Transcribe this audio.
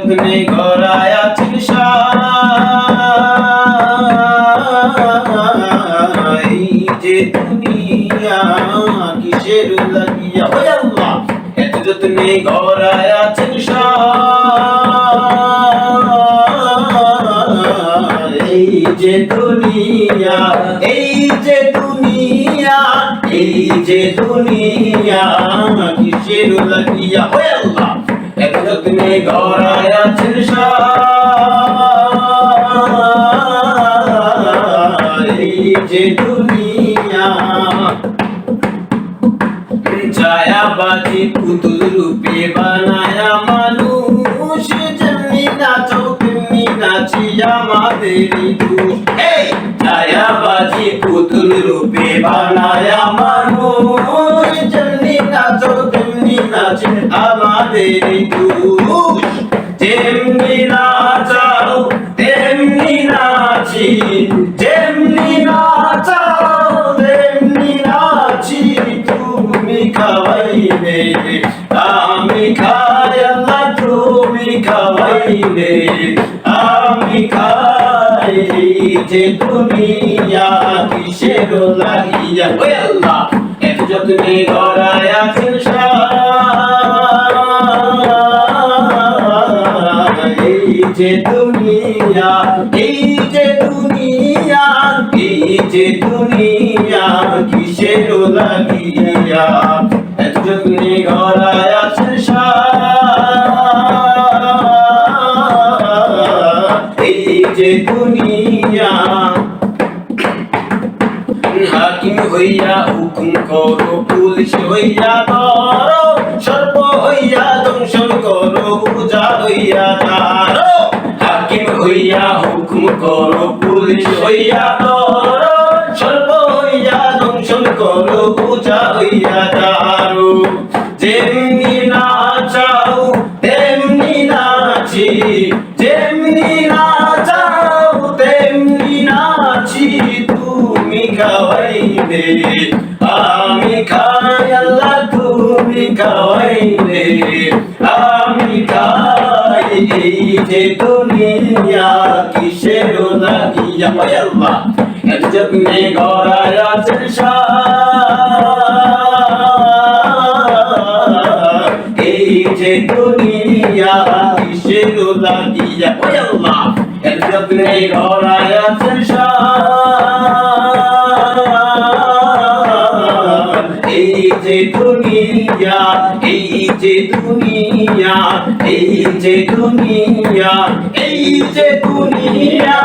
যত্নে গড়ায় আছেন এই যে দুনিয়া কিসের লাগিয়া ওই আল্লাহ এত যত্নে গড়ায় আছেন এই যে দুনিয়া এই যে দুনিয়া এই যে দুনিয়া কিসের লাগিয়া ওই আল্লাহ এত যত্নে গড়ায় আছেন এই যে দুনিয়া ছায়াবাজি পুতুল রূপে বানায়া মানুষ যেমনি নাচো তেমনি নাচি আমাদেরই দোষ ছায়াবাজি পুতুল রূপে বানায়া মানুষ যেমনি নাচো তেমনি নাচি আমাদেরই দোষ যেমনি নাচাও তেমনি নাচি যেমনি নাচাও তেমনি নাচি তুমি খাওয়াইলে আমি খাই আল্লাহ তুমি খাওয়াইলে আমি খাই যে দুনিয়া কিসের লাগিয়া ওই আল্লাহ এত যত্নে গড়ায় আছেন এই যে দুনিয়া এই যে দুনিয়া এই যে দুনিয়া কিসের লাগিয়া এত যত্নে গড়ায় আছেন এই যে দুনিয়া হাকিম হইয়া হুকুম করো পুলিশ হইয়া ধরো সর্ব হইয়া দংশন করো পূজা হইয়া জানো হাকিম হইয়া হুকুম করো পুলিশ হইয়া ধরো সর্ব হইয়া দংশন করো পূজা হইয়া জানো যেমনি নাচাও তেমনি নাচি যেমনি নাচাও তেমনি নাচি তুমি খাওয়াইলে আমি খাই আল্লাহ তুমি খাওয়াইলে আমি খাই এই যে দুনিয়া কিসের লাগিয়া ওই আল্লাহ এত যত্নে গড়ায় আছেন এই যে দুনিয়া কিসের লাগিয়া ওই আল্লাহ এত যত্নে গড়ায় আছেন এই যে দুনিয়া এই যে দুনিয়া এই যে দুনিয়া এই যে দুনিয়া